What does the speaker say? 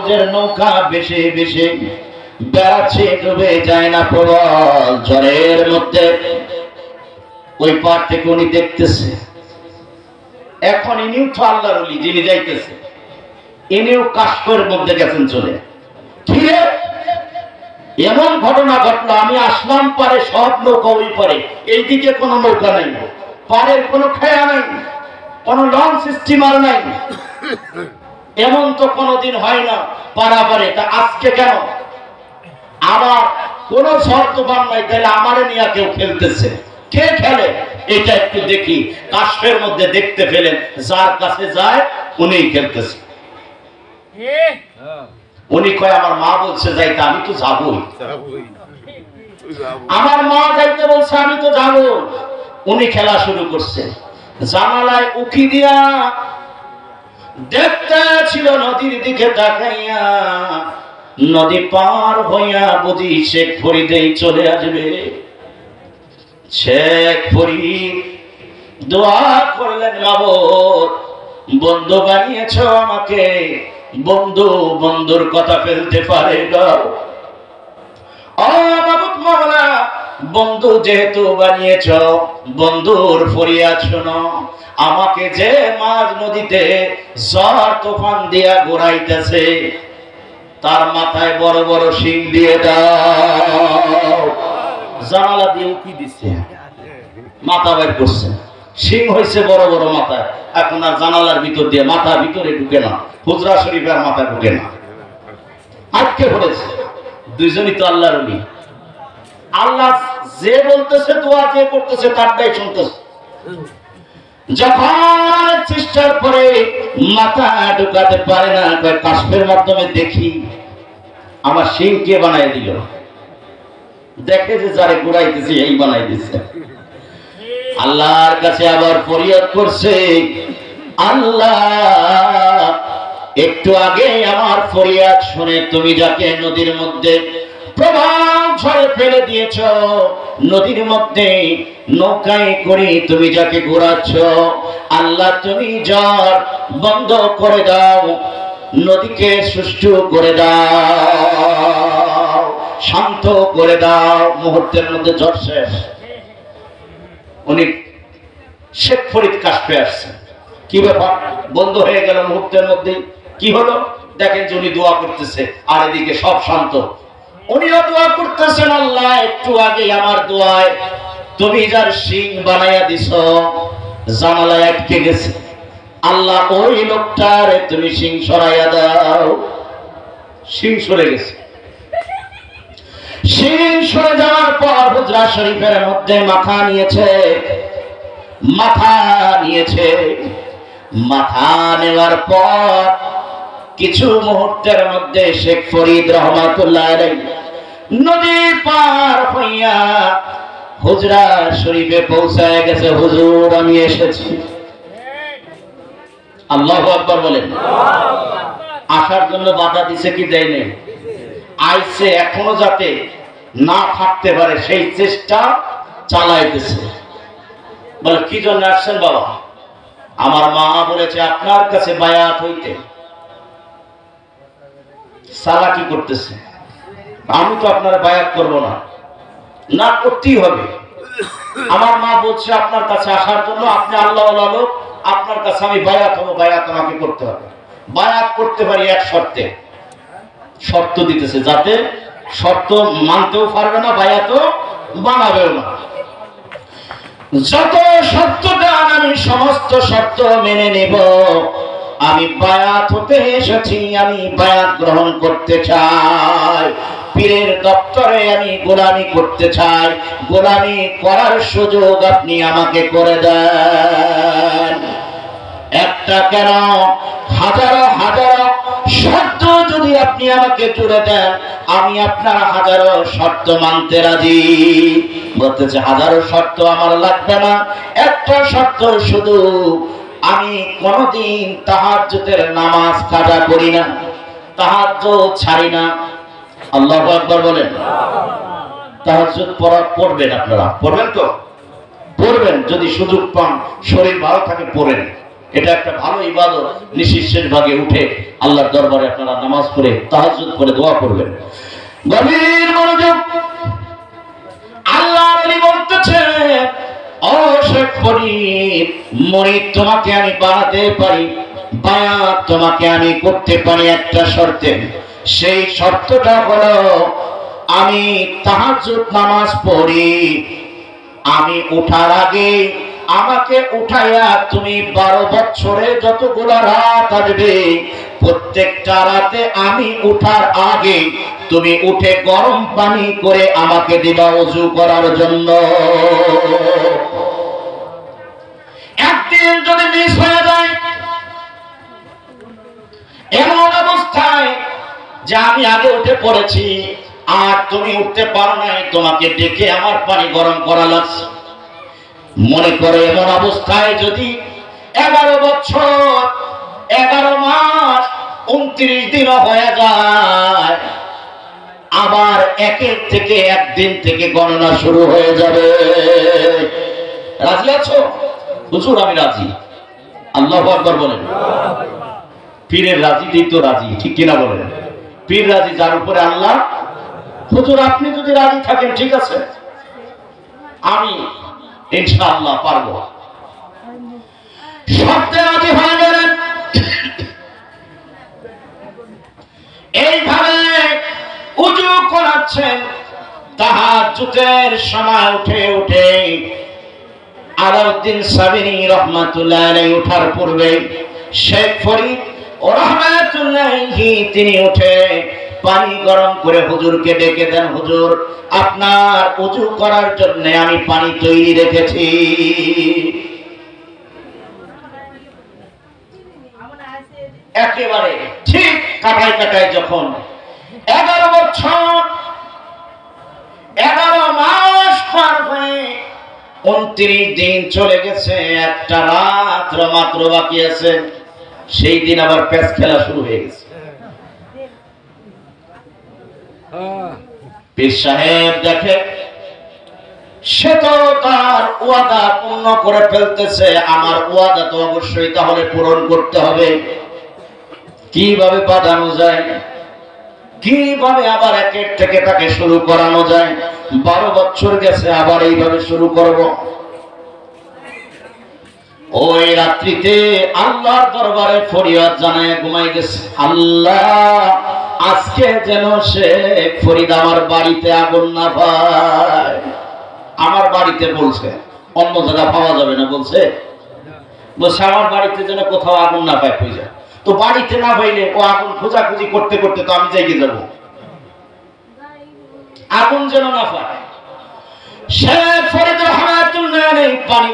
কাগজের নৌকা বেশে বেশে বেড়াচ্ছে, ডুবে যায় না প্রবল ঝড়ের মধ্যে। ওই পার থেকে উনি দেখতেছে, এখন ইনিও তো আল্লাহর ওলি, যিনি যাইতেছে ইনিও কাশফের মধ্যে গেছেন চলে। ফিরে এমন ঘটনা ঘটলো, আমি আসলাম পারে, সব নৌকা ওই পারে, এইদিকে কোনো নৌকা নাই, পারের কোনো খেয়া নাই, কোনো লঞ্চ স্টিমার নাই। এমন তো কোনোদিন হয় না পারাপারে, তা আজকে কেন? আমার কোনো শর্ত বান নাই, তাহলে আমারে নিয়ে কেউ খেলতেছে। কে খেলে এটা একটু দেখি। কাশফের মধ্যে দেখতে পেলেন, যার কাছে যায় উনি খেলতেছে। উনি কয় আমার মা বলছে যাইতে, আমি তো যাবই। আমার মা যাইতে বলছে, আমি তো যাবো। উনি খেলা শুরু করছে। জানালায় উকি দিয়া দেখতে ছিল নদীর দিকে তাকাইয়া, নদী পার হইয়া বুঝি শেখ ফরিদেই চলে আসবে। শেখ ফরিদ দোয়া করলেন, মাবুদ বন্ধু বানিয়েছ আমাকে, বন্ধু বন্ধুর কথা ফেলতে পারে না। ও মাবুদ মাওলা, বন্ধু যেহেতু বানিয়েছ, বন্ধুর ফরিয়াদ শোনো। আমাকে যে মাঝ নদীতে ঝড় তুফান দিয়া ঘুরাইতেছে, তার মাথায় বড় বড় শিং দিয়ে দাও। জানালা দিয়ে উকি দিচ্ছে, মাথা বের করছে, শিং হয়েছে বড় বড় মাথায়। এখন আর জানালার ভিতর দিয়ে মাথা ভিতরে ঢুকে না, হুজরা শরীফের মাথা ঢুকে না। আজকে পড়েছে দুইজনই তো আল্লাহর ওলি। আল্লাহ যে বলতেছে, দোয়া যে করতেছে, তারটাই শুনতেছে। যখন চেষ্টার পরে মাথা ঢুকাতে পারে না, কাশফের মাধ্যমে দেখি আমার শিং কে বানাই দিল। দেখে যে যারে ঘুরাইতেছে এই বানাই দিচ্ছে। আল্লাহর কাছে আবার ফরিয়াদ করছে, আল্লাহ একটু আগে আমার ফরিয়াদ শুনে তুমি যাকে নদীর মধ্যে প্রভাব ঝড়ে ফেলে দিয়েছ, নদীর মধ্যে নৌকায় করে তুমি যাকে ঘোরাচ্ছ, আল্লাহ তুমি ঝড় বন্ধ করে দাও, নদীকে সুষ্ঠু করে দাও, শান্ত করে দাও। মুহূর্তের মধ্যে ঝড় শেষ। উনি শেখ ফরিদ কাশফে আসছেন। কি ব্যাপার, বন্ধ হয়ে গেল মুহূর্তের মধ্যে? কি হলো দেখেন যে উনি দোয়া করতেছে, আর এদিকে সব শান্ত। উনিও দোয়া করতেছেন, আল্লাহ একটু আগে আমার দোয়ায় তুমি যার শিং বানাইয়া দিছ, জানালায় আটকে গেছে, আল্লাহ ওই লোকটার তুমি শিং সরাইয়া দাও। শিং সরে গেছে। শিং সরে যাওয়ার পর হুজরা শরীফের মধ্যে মাথা নিয়েছে। মাথা নেওয়ার পর কিছু মুহূর্তের মধ্যে শেখ ফরিদ রহমাতুল্লাহ আলাইহি নদী পার হইয়া হুজরা শরীফে পৌঁছায় গেছে। হুজুর আমি এসেছি। আল্লাহু আকবার বলেন। আসার জন্য বাধা দিছে কি দেয় নাই? আইছে, এখনো যাতে না থাকতে পারে সেই চেষ্টা চালাইতেছে। বলে কি জন্য আসছেন বাবা? আমার মা বলেছে আপনার কাছে বায়াত হইতে। সালাকি করতেছে, আমি তো আপনার বায়াত করব না, না করতেই হবে। আমার মা বলছে আপনার কাছে আসার জন্য, আপনি আল্লাহওয়ালা লোক, আপনার কাছে আমি বায়াত হবো, বায়াত আমাকে করতে হবে। বায়াত করতে পারি এক শর্তে। শর্ত দিতেছে, যাতে শর্ত মানতেও পারবে না, বায়াতও বানাবেও না। যত শর্ত দেন আমি সমস্ত শর্ত মেনে নেব। আমি বায়াত হতে এসেছি, আমি বায়াত গ্রহণ করতে চাই। পীরের দপ্তরে আমি গোলামি করতে চাই, গোলামি করার সুযোগ আপনি আমাকে করে দেন। একটা কেন, হাজারো হাজারো শর্ত যদি আপনি আমাকে জুড়ে দেন, আমি আপনার হাজারো শর্ত মানতে রাজি। বলতেছে হাজারো শর্ত আমার লাগবে না, একটা শর্ত শুধু, আমি কোনদিন তাহাজ্জুদের নামাজ কাজা করি না, তাহাজ্জুদ ছাড়ি না। আল্লাহু আকবার বলেন। তাহাজ্জুদ পড়বেন, আপনারা পড়বেন তো? পড়বেন, যদি সুযোগ পান, শরীর ভালো থাকে পড়েন। এটা একটা ভালো ইবাদত। নিশির শেষ ভাগে উঠে আল্লাহর দরবারে আপনারা নামাজ পড়ে তাহাজ্জুদ করে দোয়া করবেন। গভীর মনোযোগ। আল্লাহ বলি বলতেছে, ও শেখ ফরিদ, মুরিদ তোমাকে আমি বানাতে পারি, বায়াত তোমাকে আমি করতে পারি একটা শর্তে। সেই শর্তটা হলো আমি তাহাজ্জুদ নামাজ পড়ি, আমি উঠার আগে আমাকে উঠাইয়া তুমি 12 বছরে যতগুলো রাত আসবে প্রত্যেকটা রাতে আমি উঠার আগে তুমি উঠে গরম পানি করে আমাকে দিবা ওযু করার জন্য। একদিন যদি মিস হয়ে যায়, এমন অবস্থায় যে আমি আগে উঠে পড়েছি আর তুমি উঠতে পারো নাই, তোমাকে ডেকে আমার পানি গরম করা লাগছে, মনে করে এমন অবস্থায় যদি 11 বছর 11 মাস 29 দিন হয়ে যায়, আবার একের থেকে একদিন থেকে গণনা শুরু হয়ে যাবে। রাজি আছো? হুজুর আমি রাজি। আল্লাহু আকবার বলেন। পীরের রাজি দিই তো রাজি, ঠিক কিনা বলেন? পীর রাজি যার উপরে আল্লাহ। হুজুর আপনি যদি রাজি থাকেন ঠিক আছে, আমি ইনশাআল্লাহ পারবো। শর্তে রাজি হয়ে গেলেন। এইভাবে ওযু করাচ্ছেন। তাহাজ্জুদের সময় উঠে উঠে আলাউদ্দিন সাবিনী রহমাতুল্লাহ আলাইহি ওঠার পূর্বে শেখ ফরিদ রহমাতুল্লাহ আলাইহি তিনি উঠে পানি গরম করে হুজুরকে ডেকে দেন, হুজুর আপনার ওযু করার জন্য আমি পানি তৈরি রেখেছি। একেবারে ঠিক কাটায় কাটায় যখন 11 বছর 11 মাস পার হয়ে 29 দিন চলে গেছে, একটা রাত মাত্র বাকি আছে, সেই দিন আবার প্যাচ খেলা শুরু হয়ে গেছে। পীর সাহেব দেখে সে তো তার ওয়াদা পূর্ণ করে ফেলতেছে, আমার ওয়াদা তো অবশ্যই তাহলে পূরণ করতে হবে। কিভাবে বাঁধানো যায়, কিভাবে আবার একের থেকে তাকে শুরু করানো যায়? 12 বছর গেছে, আবার এইভাবে শুরু করব। ওই রাত্রিতে আল্লাহর দরবারে ফরিয়াদ জানায় ঘুমাই গেছে, আল্লাহ আজকে যেন শেখ ফরিদ আমার বাড়িতে আগুন না পায়। আমার বাড়িতে বলছে, অন্য জায়গা পাওয়া যাবে না বলছে, বলছে আমার বাড়িতে যেন কোথাও আগুন না পায়। খুঁজে তো বাড়িতে না পাইলে ও আগুন খোঁজাখুঁজি করতে করতে তো আমি জেগে যাব, আগুন যেন না পায়। শেখ ফরিদ রহমাতুল্লাহ আলাইহি পানি